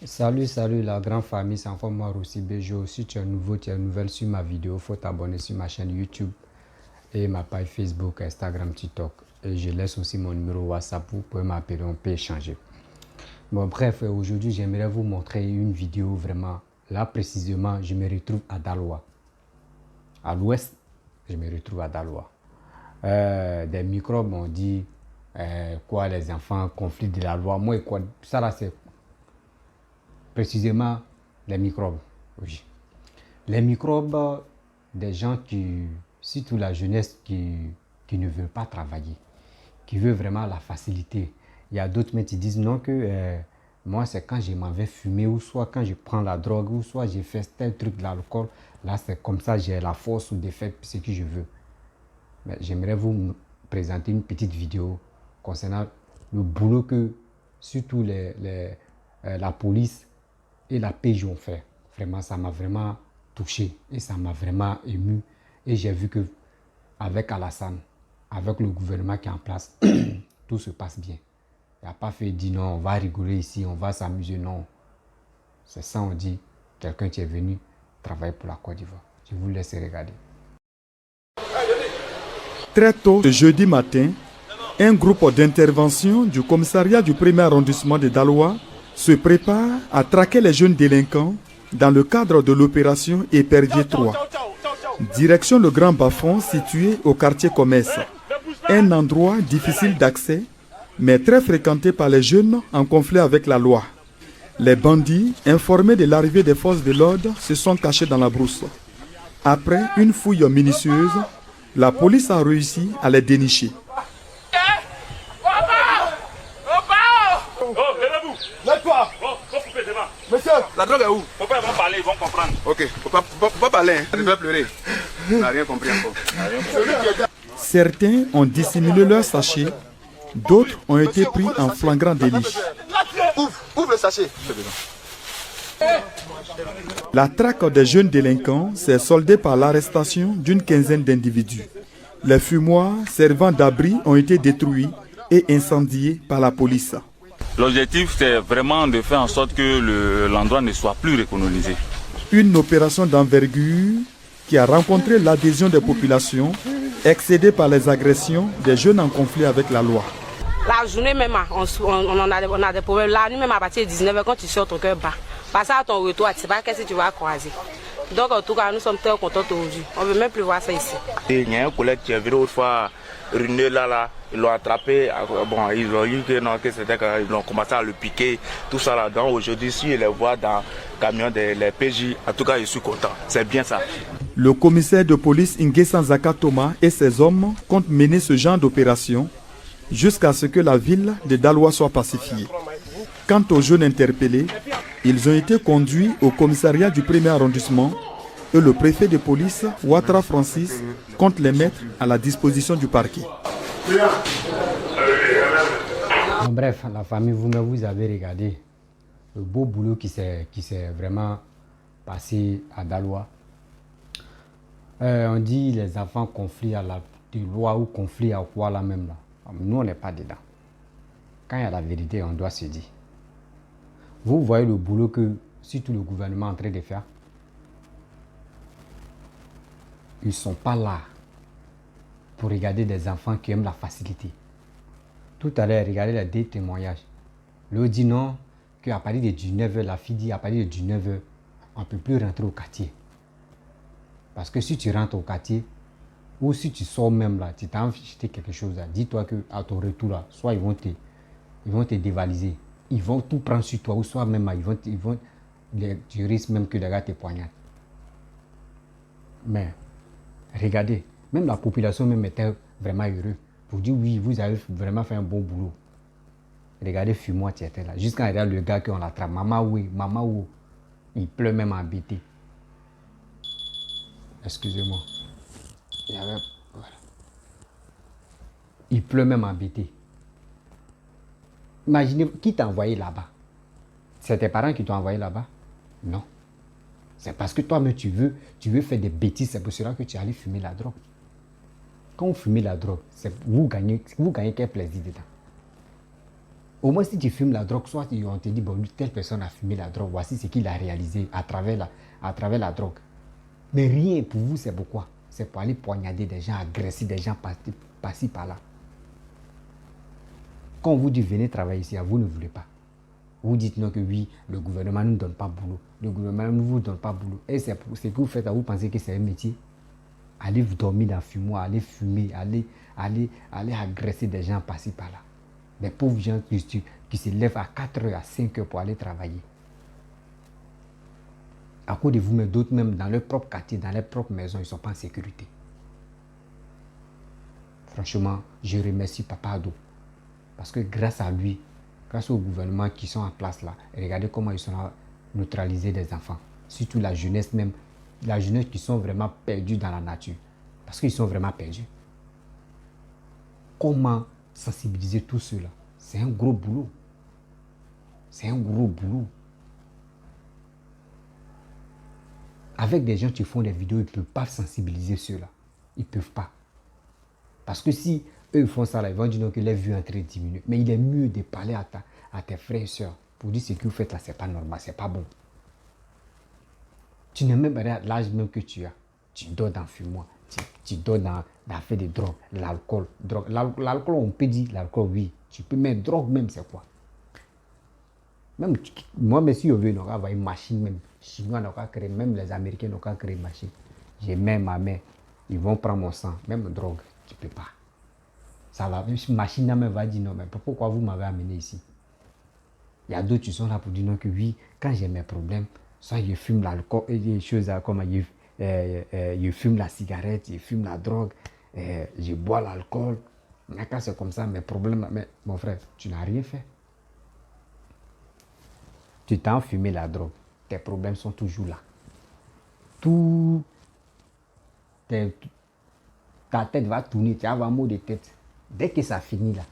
Salut la grande famille, c'est encore moi Rossi Bejo. Si tu es nouveau, tu es nouvelle sur ma vidéo, il faut t'abonner sur ma chaîne YouTube et ma page Facebook, Instagram, TikTok. Et je laisse aussi mon numéro WhatsApp, vous pouvez m'appeler, on peut échanger. Bon bref, aujourd'hui j'aimerais vous montrer une vidéo vraiment. Là précisément, je me retrouve à Daloa. À l'ouest, je me retrouve à Daloa. Des microbes m'ont dit quoi les enfants, conflit de la loi. Moi, quoi, ça là c'est précisément les microbes. Oui. Les microbes des gens qui, surtout la jeunesse qui ne veut pas travailler, qui veut vraiment la facilité. Il y a d'autres mais qui disent non que moi c'est quand je m'en vais fumer ou soit quand je prends la drogue ou soit j'ai fait tel truc de l'alcool, là c'est comme ça j'ai la force ou défaite ce que je veux. Mais j'aimerais vous présenter une petite vidéo concernant le boulot que surtout la police et la PJ ont fait. Vraiment, ça m'a vraiment touché et ça m'a vraiment ému. Et j'ai vu que avec Alassane, avec le gouvernement qui est en place, tout se passe bien. Il n'a pas fait dire non, on va rigoler ici, on va s'amuser. Non. C'est ça, on dit, quelqu'un qui est venu travailler pour la Côte d'Ivoire. Je vous laisse regarder. Très tôt, ce jeudi matin, un groupe d'intervention du commissariat du premier arrondissement de Daloa se prépare à traquer les jeunes délinquants dans le cadre de l'opération Épervier 3. Direction le Grand Bafon situé au quartier Commerce, un endroit difficile d'accès mais très fréquenté par les jeunes en conflit avec la loi. Les bandits, informés de l'arrivée des forces de l'ordre, se sont cachés dans la brousse. Après une fouille minutieuse, la police a réussi à les dénicher. Lève-toi! Monsieur! La drogue est où? Faut pas parler, ils vont comprendre. Ok, faut pas parler, hein. Je vais pleurer. On n'a rien compris encore. Certains ont dissimulé leur sachet, d'autres ont été pris en flagrant délit. Ouvre le sachet. La traque des jeunes délinquants s'est soldée par l'arrestation d'une quinzaine d'individus. Les fumoirs servant d'abri ont été détruits et incendiés par la police. L'objectif, c'est vraiment de faire en sorte que l'endroit ne soit plus recolonisé. Une opération d'envergure qui a rencontré l'adhésion des populations, excédée par les agressions des jeunes en conflit avec la loi. La journée même, on a des problèmes. La nuit même à partir de 19h, quand tu sors ton cœur bat. Parce à ton retour, tu ne sais pas qu'est-ce que tu vas croiser. Donc en tout cas, nous sommes très contents aujourd'hui. On ne veut même plus voir ça ici. Il y a un collègue qui est venu autrefois ruiné là, ils l'ont attrapé. Bon, ils ont dit que non, que c'était qu'ils ont commencé à le piquer, tout ça là. Donc aujourd'hui, si je les vois dans le camion des PJ, en tout cas, je suis content. C'est bien ça. Le commissaire de police Nguessan Zaka Thomas et ses hommes comptent mener ce genre d'opération jusqu'à ce que la ville de Daloa soit pacifiée. Quant aux jeunes interpellés, ils ont été conduits au commissariat du premier arrondissement et le préfet de police, Ouattara Francis, compte les mettre à la disposition du parquet. En bref, la famille, vous avez regardé le beau boulot qui s'est vraiment passé à Daloa. On dit les enfants conflits à la loi ou conflits à quoi là même là. Nous, on n'est pas dedans. Quand il y a la vérité, on doit se dire. Vous voyez le boulot que surtout le gouvernement est en train de faire. Ils ne sont pas là pour regarder des enfants qui aiment la facilité. Tout à l'heure, regardez les deux témoignages. L'autre dit non, qu'à partir de 19h, la fille dit à partir de 19h, on ne peut plus rentrer au quartier. Parce que si tu rentres au quartier, ou si tu sors même là, tu t'as acheté quelque chose là, dis-toi qu'à ton retour là, soit ils vont te dévaliser, ils vont tout prendre sur toi, ou soit même tu risques même que les gars te poignardent. Mais regardez, même la population même était vraiment heureuse pour dire oui, vous avez vraiment fait un bon boulot. Regardez, fuis-moi, tu étais là. Jusqu'à regarder le gars qu'on l'attrape, maman où, il pleut même en BT. Excusez-moi. Voilà. Il pleut même en BT. Imaginez, qui t'a envoyé là-bas? C'est tes parents qui t'ont envoyé là-bas? Non. C'est parce que toi-même tu veux faire des bêtises, c'est pour cela que tu es allé fumer la drogue. Quand vous fumez la drogue, vous gagnez quel plaisir dedans? Au moins, si tu fumes la drogue, soit on te dit, bon, telle personne a fumé la drogue, voici ce qu'il a réalisé à travers la drogue. Mais rien pour vous, c'est pourquoi? C'est pour aller poignarder des gens, agresser des gens par-ci, par-là. Quand on vous dit venez travailler ici, vous ne voulez pas. Vous dites non que oui, le gouvernement ne nous donne pas boulot. Le gouvernement ne vous donne pas boulot. Et c'est ce que vous faites, vous pensez que c'est un métier. Allez vous dormir dans le fumoir, allez fumer, allez agresser des gens par-ci, par-là. Des pauvres gens qui se lèvent à 4 heures, à 5 heures pour aller travailler. À cause de vous-même, d'autres même dans leur propre quartier, dans leur propre maison, ils ne sont pas en sécurité. Franchement, je remercie Papa Ado. Parce que grâce à lui, grâce au gouvernement qui sont en place là, regardez comment ils sont là, neutraliser des enfants. Surtout la jeunesse même, la jeunesse qui sont vraiment perdus dans la nature. Parce qu'ils sont vraiment perdus. Comment sensibiliser tous ceux-là? C'est un gros boulot. C'est un gros boulot. Avec des gens qui font des vidéos, ils ne peuvent pas sensibiliser ceux-là. Ils ne peuvent pas. Parce que si eux font ça, là, ils vont dire que les vues en train de diminuer. Mais il est mieux de parler à tes frères et soeurs pour dire ce que vous faites là, c'est pas normal, c'est pas bon. Tu n'es même pas à l'âge même que tu as. Tu dors dans le fumoir, tu dors dans faire des drogues, l'alcool. L'alcool, on peut dire, l'alcool, oui. Tu peux, mais drogue même, c'est quoi? Même moi, mais si on veut, on va avoir une machine même. Chinois n'ont pas créé, même les Américains n'ont pas créé une machine. J'ai même ma mère, ils vont prendre mon sang, même drogue, tu ne peux pas. Ça va, une machine même va dire non, mais pourquoi vous m'avez amené ici? Il y a d'autres qui sont là pour dire non, que oui, quand j'ai mes problèmes, soit je fume l'alcool et des choses comme je fume la cigarette, je fume la drogue, je bois l'alcool. Mais quand c'est comme ça, mes problèmes, mais mon frère, tu n'as rien fait. Tu t'as fumé la drogue, tes problèmes sont toujours là. Ta tête va tourner, tu vas avoir un mot de tête. Dès que ça finit là,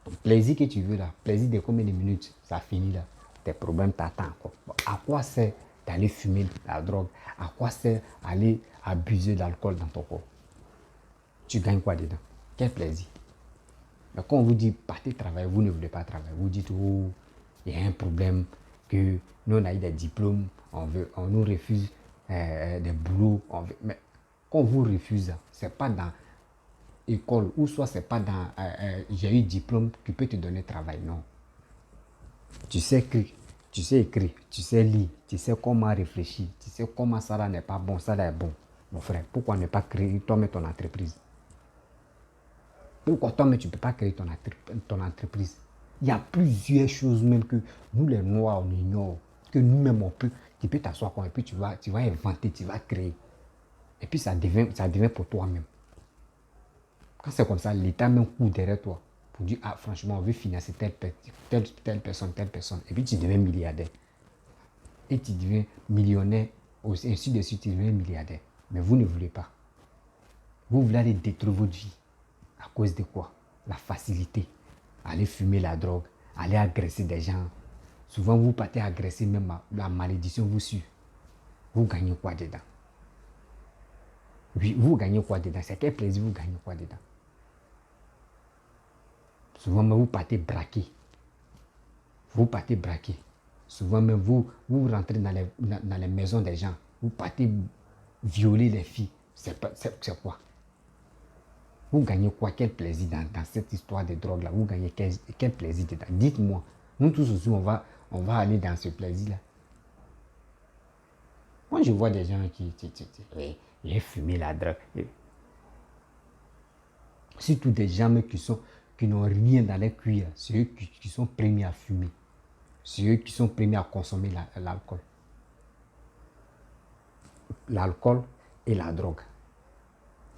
ton plaisir que tu veux là, plaisir de combien de minutes, ça finit là, tes problèmes t'attendent encore. Bon, à quoi sert d'aller fumer la drogue? À quoi sert d'aller abuser d'alcool dans ton corps? Tu gagnes quoi dedans? Quel plaisir? Mais quand on vous dit partez travailler, vous ne voulez pas travailler. Vous dites oh, il y a un problème, que nous on a eu des diplômes, on nous refuse des boulots. Mais quand on vous refuse, ce n'est pas dans l'école ou soit ce n'est pas dans j'ai eu diplôme qui peut te donner travail. Non. Tu sais écrire, tu sais lire, tu sais comment réfléchir, tu sais comment ça là n'est pas bon, ça là est bon. Mon frère, pourquoi ne pas créer toi-même ton entreprise? Pourquoi toi-même tu ne peux pas créer ton entreprise? Il y a plusieurs choses même que nous les Noirs on ignore, que nous-mêmes on peut. Tu peux t'asseoir et puis tu vas inventer, tu vas créer. Et puis ça devient pour toi-même. Quand c'est comme ça, l'État même court derrière toi pour dire ah franchement on veut financer telle personne. Et puis tu deviens milliardaire. Et tu deviens millionnaire, aussi, ainsi de suite, tu deviens milliardaire. Mais vous ne voulez pas. Vous voulez aller détruire votre vie. À cause de quoi? La facilité. Aller fumer la drogue, aller agresser des gens. Souvent, vous partez agresser, même la malédiction vous suit. Vous gagnez quoi dedans? Oui, vous gagnez quoi dedans? C'est quel plaisir vous gagnez quoi dedans? Souvent, même vous partez braquer. Vous partez braquer. Souvent, même vous rentrez dans les maisons des gens. Vous partez violer les filles. C'est quoi? Vous gagnez quoi? Quel plaisir dans cette histoire de drogue-là? Vous gagnez quel plaisir dedans? Dites-moi. Nous tous aussi, on va aller dans ce plaisir-là. Moi, je vois des gens qui j'ai fumé la drogue. Surtout des gens qui n'ont rien dans les cuirs. C'est eux qui sont premiers à fumer. C'est eux qui sont premiers à consommer l'alcool. L'alcool et la drogue.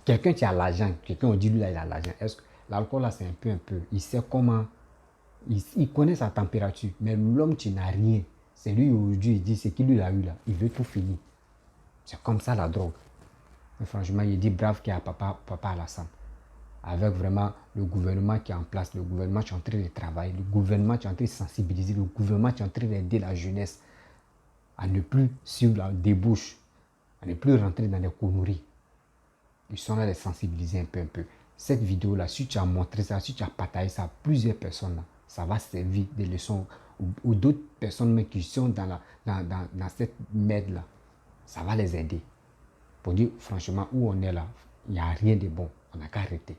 Quelqu'un qui a l'argent, quelqu'un on dit lui là il a l'argent. Est-ce que l'alcool là c'est un peu. Il sait comment, il connaît sa température. Mais l'homme qui n'a rien, c'est lui aujourd'hui il dit ce qu'il lui a eu là, il veut tout finir. C'est comme ça la drogue. Mais franchement il dit brave qu'il y a papa Alassane. Avec vraiment le gouvernement qui est en place, le gouvernement qui est en train de travailler, le gouvernement qui est en train de sensibiliser, le gouvernement qui est en train d'aider la jeunesse à ne plus suivre la débauche, à ne plus rentrer dans les conneries. Ils sont là de sensibiliser un peu. Cette vidéo-là, si tu as montré ça, si tu as partagé ça à plusieurs personnes, là, ça va servir des leçons ou d'autres personnes même qui sont dans cette merde-là. Ça va les aider. Pour dire franchement, où on est là, il n'y a rien de bon. On n'a qu'à arrêter.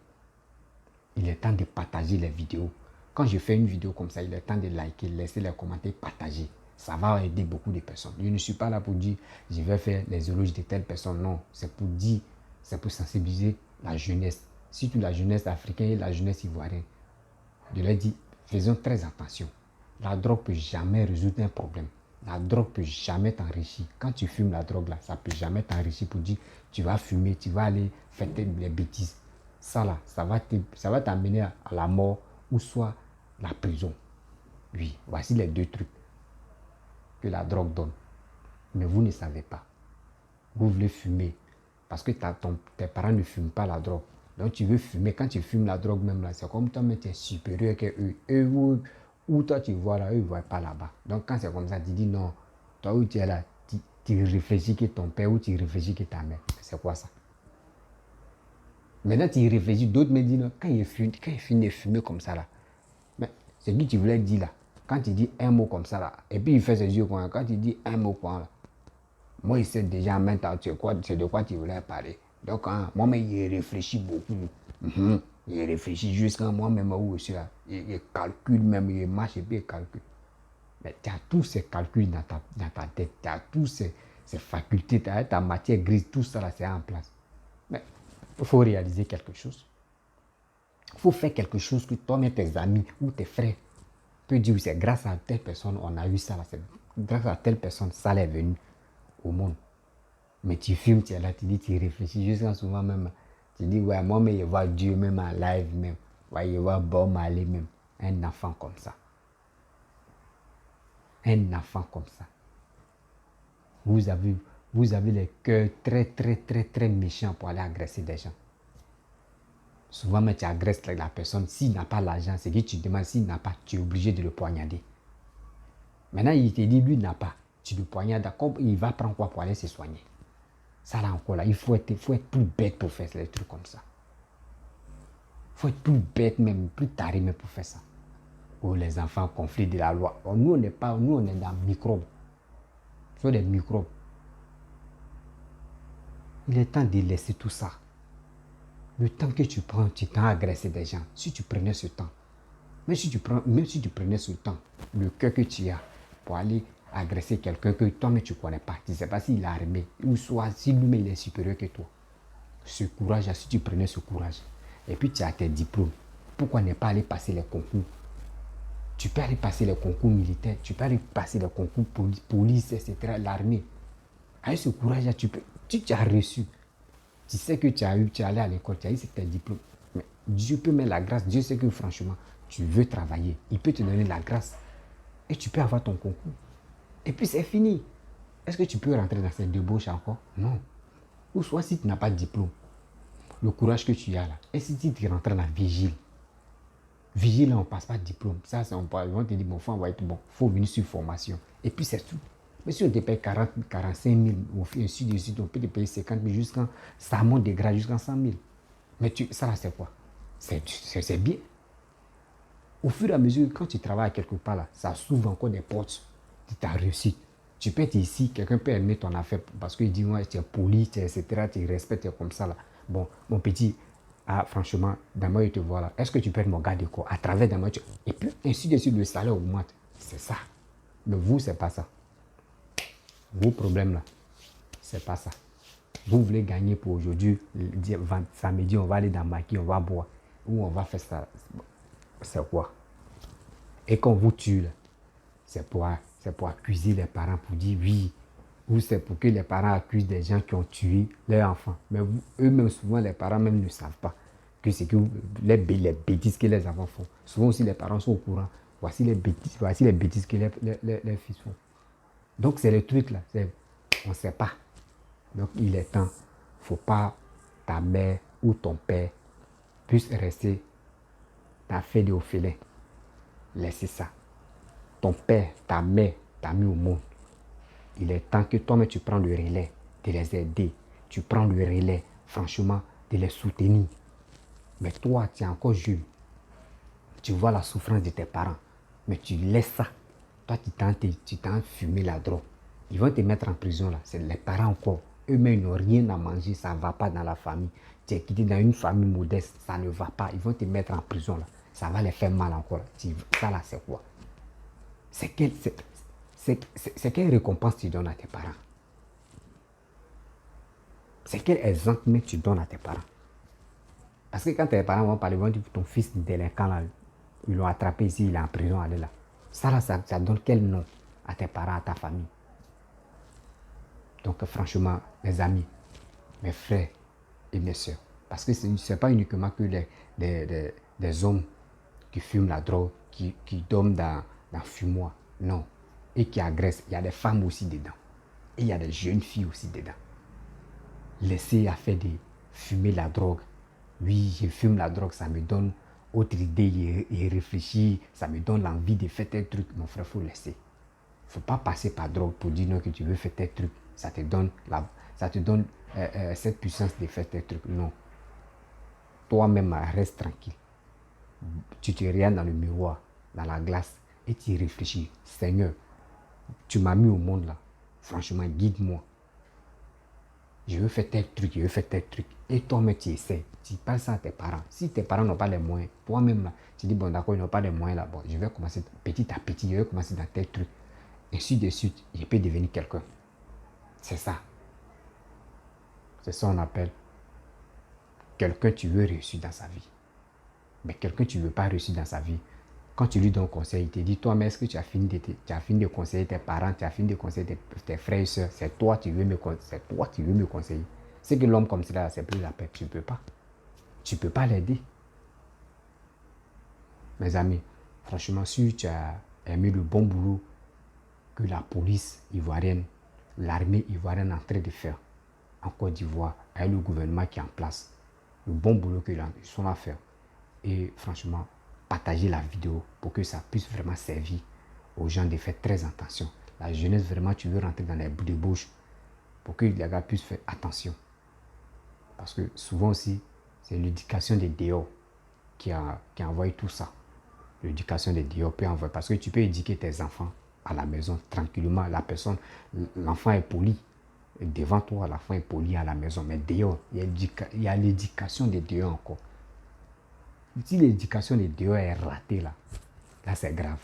Il est temps de partager les vidéos. Quand je fais une vidéo comme ça, il est temps de liker, laisser les commentaires, partager. Ça va aider beaucoup de personnes. Je ne suis pas là pour dire, je vais faire les éloges de telle personne. Non, c'est pour dire, c'est pour sensibiliser la jeunesse. Surtout la jeunesse africaine et la jeunesse ivoirienne. Je leur dis, faisons très attention. La drogue ne peut jamais résoudre un problème. La drogue ne peut jamais t'enrichir. Quand tu fumes la drogue, là, ça ne peut jamais t'enrichir pour dire, tu vas fumer, tu vas aller faire des bêtises. Ça, là, ça va t'amener à la mort ou soit la prison. Oui, voici les deux trucs que la drogue donne. Mais vous ne savez pas. Vous voulez fumer parce que tes parents ne fument pas la drogue. Donc tu veux fumer. Quand tu fumes la drogue même là, c'est comme toi, mais tu es supérieur qu'eux. Eux, où toi tu vois là, eux ne voient pas là-bas. Donc quand c'est comme ça, tu dis non. Toi où tu es là, tu réfléchis que ton père ou tu réfléchis que ta mère. C'est quoi ça? Maintenant tu y réfléchis, d'autres me disent non. Quand il finit de fumer comme ça là, mais c'est lui tu voulais dire là. Quand il dit un mot comme ça là, et puis il fait ses yeux comme ça, quand il dit un mot comme là, moi il sait déjà en même temps c'est de quoi tu voulais parler. Donc moi-même il réfléchit beaucoup. Il réfléchit jusqu'à moi-même où je suis là. Il calcule même, il marche et puis il calcule. Mais tu as tous ces calculs dans ta tête, tu as tous ces facultés, tu as ta matière grise, tout ça là c'est en place. Mais il faut réaliser quelque chose. Il faut faire quelque chose que toi-même, tes amis ou tes frères peuvent dire, c'est grâce à telle personne, on a eu ça, là, c'est grâce à telle personne, ça l'est venu au monde. Mais tu filmes, tu es là, tu dis, tu réfléchis, jusqu'à souvent même, tu dis, ouais, moi, mais je vois Dieu même en live même, ouais, je vois Bob Marley même, un enfant comme ça. Un enfant comme ça. Vous avez les cœurs très, très, très, très méchants pour aller agresser des gens. Souvent, mais tu agresses la personne. S'il n'a pas l'argent, c'est que tu demandes. S'il n'a pas, tu es obligé de le poignarder. Maintenant, il te dit, lui n'a pas. Tu le poignardes. Il va prendre quoi pour aller se soigner? Ça là encore, là, il faut être plus bête pour faire des trucs comme ça. Il faut être plus bête même, plus taré même pour faire ça. Oh, les enfants, conflit de la loi. Oh, nous, on est dans microbes. Ce sont des microbes. Il est temps de laisser tout ça. Le temps que tu prends, tu t'as agressé des gens. Si tu prenais ce temps, même si tu prenais ce temps, le cœur que tu as pour aller agresser quelqu'un que toi-même tu ne connais pas, tu ne sais pas s'il est armé ou soit si lui-même il est supérieur que toi. Ce courage, si tu prenais ce courage, et puis tu as tes diplômes, pourquoi ne pas aller passer les concours? Tu peux aller passer les concours militaires, tu peux aller passer les concours police, etc., l'armée. Avec ce courage-là, tu as reçu. Tu sais que tu es allé à l'école, tu as eu tes diplômes. Mais Dieu peut mettre la grâce. Dieu sait que franchement, tu veux travailler. Il peut te donner la grâce. Et tu peux avoir ton concours. Et puis c'est fini. Est-ce que tu peux rentrer dans cette débauche encore? Non. Ou soit si tu n'as pas de diplôme, le courage que tu as là, et si tu rentres dans la vigile, vigile, on ne passe pas de diplôme. Ça, ils vont te dire, bon, faut envoyer tout bon. Il faut venir sur formation. Et puis c'est tout. Mais si on te paye 40 000, 45 000, ainsi de suite, on peut te payer 50 000 jusqu'à ça monte de grade jusqu'à 100 000. Mais ça là, c'est quoi? C'est bien. Au fur et à mesure, quand tu travailles quelque part là, ça s'ouvre encore des portes de ta réussite. Tu peux être ici, quelqu'un peut aimer ton affaire parce qu'il dit, ouais, tu es poli, etc., tu respectes comme ça là. Bon, mon petit, franchement, demain, je te vois là. Est-ce que tu peux être mon gars de quoi? À travers demain, et puis ainsi de suite, le salaire augmente. C'est ça. Mais vous, c'est pas ça. Vos problèmes là, c'est pas ça. Vous voulez gagner pour aujourd'hui, samedi, on va aller dans Maki, on va boire, ou on va faire ça. C'est quoi? Et quand vous tue, là, c'est pour accuser les parents, pour dire oui, ou c'est pour que les parents accusent des gens qui ont tué leurs enfants. Mais eux-mêmes, souvent, les parents même ne savent pas que c'est que les bêtises que les enfants font. Souvent aussi, les parents sont au courant. Voici les bêtises que les fils font. Donc, c'est le truc là. On ne sait pas. Donc, il est temps. Il ne faut pas ta mère ou ton père puisse rester ta fée de orphelin. Laissez ça. Ton père, ta mère t'a mis au monde. Il est temps que toi-même tu prends le relais de les aider. Tu prends le relais, franchement, de les soutenir. Mais toi, tu es encore jeune. Tu vois la souffrance de tes parents. Mais tu laisses ça. Toi, tu t'en fumé la drogue. Ils vont te mettre en prison là. C'est les parents encore. Eux-mêmes, ils n'ont rien à manger. Ça ne va pas dans la famille. Tu es quitté dans une famille modeste. Ça ne va pas. Ils vont te mettre en prison là. Ça va les faire mal encore. Ça là, c'est quoi? C'est quelle récompense tu donnes à tes parents? C'est quel exemple tu donnes à tes parents? Parce que quand tes parents vont parler, ils vont dire ton fils délinquant là, ils l'ont attrapé ici, il est en prison, allez là. Ça là, ça donne quel nom à tes parents, à ta famille? Donc franchement, mes amis, mes frères et mes soeurs, parce que ce n'est pas uniquement que des hommes qui fument la drogue, qui dorment dans le fumoir, non. Et qui agressent, il y a des femmes aussi dedans. Et il y a des jeunes filles aussi dedans. Laissez à faire de fumer la drogue. Oui, je fume la drogue, ça me donne autre idée et réfléchir, ça me donne l'envie de faire tel truc. Mon frère, il faut laisser. Il ne faut pas passer par drogue pour dire non que tu veux faire tel truc. Ça te donne cette puissance de faire tel truc. Non. Toi-même, reste tranquille. Tu te regardes dans le miroir, dans la glace, et tu réfléchis. Seigneur, tu m'as mis au monde là. Franchement, guide-moi. Je veux faire tel truc, je veux faire tel truc. Et toi-même, tu essaies. Tu parles ça à tes parents. Si tes parents n'ont pas les moyens, toi-même, là, tu dis, bon, d'accord, ils n'ont pas les moyens là. Bon, je vais commencer petit à petit, je vais commencer dans tel truc. Ainsi de suite, je peux devenir quelqu'un. C'est ça. C'est ça qu'on appelle quelqu'un tu veux réussir dans sa vie. Mais quelqu'un tu ne veux pas réussir dans sa vie. Quand tu lui donnes un conseil, il te dit, toi, mais est-ce que tu as fini de conseiller tes parents, tu as fini de conseiller tes frères et soeurs, c'est toi qui veux me conseiller. C'est que l'homme comme cela, c'est plus la paix. Tu ne peux pas. Tu ne peux pas l'aider. Mes amis, franchement, si tu as aimé le bon boulot que la police ivoirienne, l'armée ivoirienne est en train de faire en Côte d'Ivoire, avec le gouvernement qui est en place, le bon boulot qu'ils sont à faire. Et franchement, partagez la vidéo pour que ça puisse vraiment servir aux gens de faire très attention. La jeunesse, vraiment, tu veux rentrer dans les débauches pour que les gars puissent faire attention. Parce que souvent aussi, c'est l'éducation des dehors qui envoie tout ça. L'éducation des dehors peut envoyer. Parce que tu peux éduquer tes enfants à la maison tranquillement. L'enfant est poli. Et devant toi, l'enfant est poli à la maison. Mais dehors, il y a l'éducation des dehors encore. Si l'éducation des dehors est ratée là c'est grave.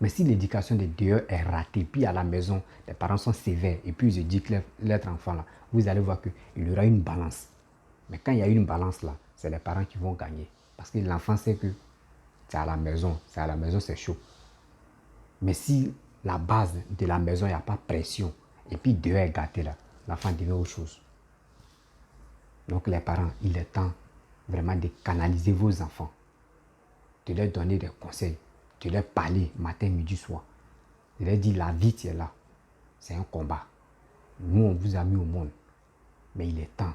Mais si l'éducation des dehors est ratée, puis à la maison, les parents sont sévères et puis ils éduquent leur enfant là, vous allez voir qu'il y aura une balance. Mais quand il y a une balance là, c'est les parents qui vont gagner. Parce que l'enfant sait que c'est à la maison, c'est chaud. Mais si la base de la maison, il n'y a pas pression, et puis dehors est gâté là, l'enfant devient autre chose. Donc les parents, il est temps vraiment de canaliser vos enfants, de leur donner des conseils, de leur parler matin, midi, soir, de leur dire la vie tu es là, c'est un combat. Nous on vous a mis au monde, mais il est temps,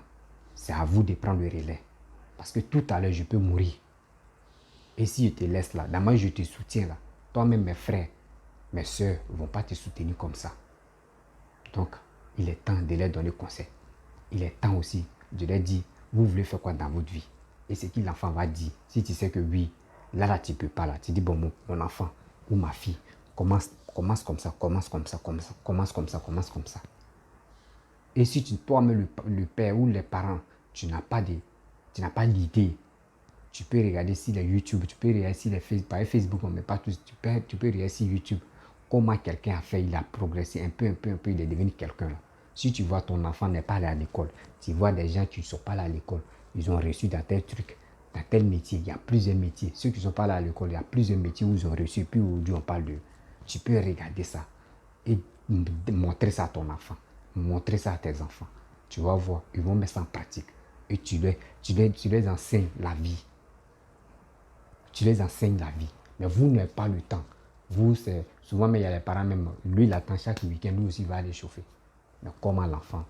c'est à vous de prendre le relais, parce que tout à l'heure je peux mourir, et si je te laisse là, d'abord je te soutiens là, toi-même mes frères, mes soeurs ne vont pas te soutenir comme ça. Donc il est temps de leur donner conseil, il est temps aussi de leur dire, vous voulez faire quoi dans votre vie? Et c'est qui l'enfant va dire. Si tu sais que oui, là tu ne peux pas là. Tu dis, bon, mon enfant ou ma fille, commence comme ça. Et si toi-même, le père ou les parents, tu n'as pas l'idée, tu peux regarder sur les YouTube, tu peux regarder sur les Facebook, mais pas tous. Tu peux regarder sur YouTube comment quelqu'un a fait, il a progressé un peu, il est devenu quelqu'un là. Si tu vois ton enfant n'est pas allé à l'école, tu vois des gens qui ne sont pas allés à l'école, ils ont reçu dans tel truc, dans tel métier, il y a plusieurs métiers. Ceux qui ne sont pas allés à l'école, il y a plusieurs métiers où ils ont reçu, puis aujourd'hui on parle d'eux. Tu peux regarder ça et montrer ça à ton enfant, montrer ça à tes enfants. Tu vas voir, ils vont mettre ça en pratique. Et tu les enseignes la vie. Tu les enseignes la vie. Mais vous n'avez pas le temps. Vous, c'est souvent, mais il y a les parents même, lui il attend chaque week-end, lui aussi il va aller chauffer. Mais comment l'enfant?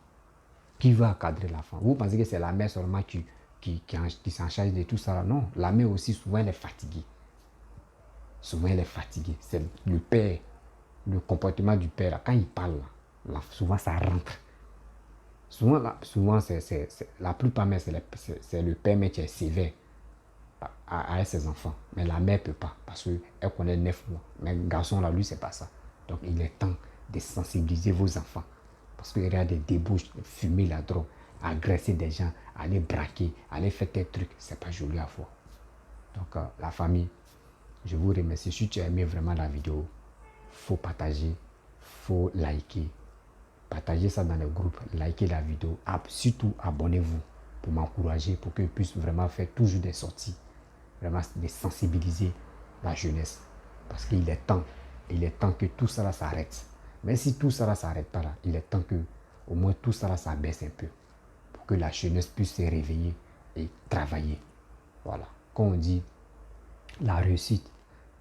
Qui va encadrer l'enfant? Vous pensez que c'est la mère seulement qui s'en charge de tout ça là? Non, la mère aussi, souvent elle est fatiguée. C'est le père, le comportement du père, là, quand il parle, là, souvent ça rentre. Souvent c'est la plupart, mais c'est le père, mais qui est sévère. à ses enfants. Mais la mère ne peut pas parce qu'elle connaît 9 mois. Mais le garçon, là, lui, c'est pas ça. Donc, il est temps de sensibiliser vos enfants. Parce qu'il y a des débauches, fumer la drogue, agresser des gens, aller braquer, aller faire des trucs. C'est pas joli à voir. Donc, la famille, je vous remercie. Si tu as aimé vraiment la vidéo, faut partager, faut liker. Partagez ça dans le groupe, likez la vidéo. Surtout, abonnez-vous pour m'encourager, pour que je puisse vraiment faire toujours des sorties, vraiment de sensibiliser la jeunesse. Parce qu'il est temps que tout ça là s'arrête. Mais si tout ça là s'arrête pas là, il est temps que au moins tout ça là ça baisse un peu. Pour que la jeunesse puisse se réveiller et travailler. Voilà. Quand on dit la réussite,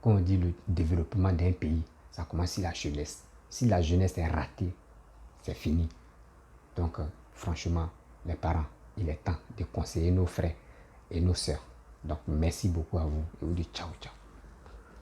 quand on dit le développement d'un pays, ça commence sur la jeunesse. Si la jeunesse est ratée, c'est fini. Donc, franchement, les parents, il est temps de conseiller nos frères et nos sœurs. Donc, merci beaucoup à vous et vous dites ciao, ciao.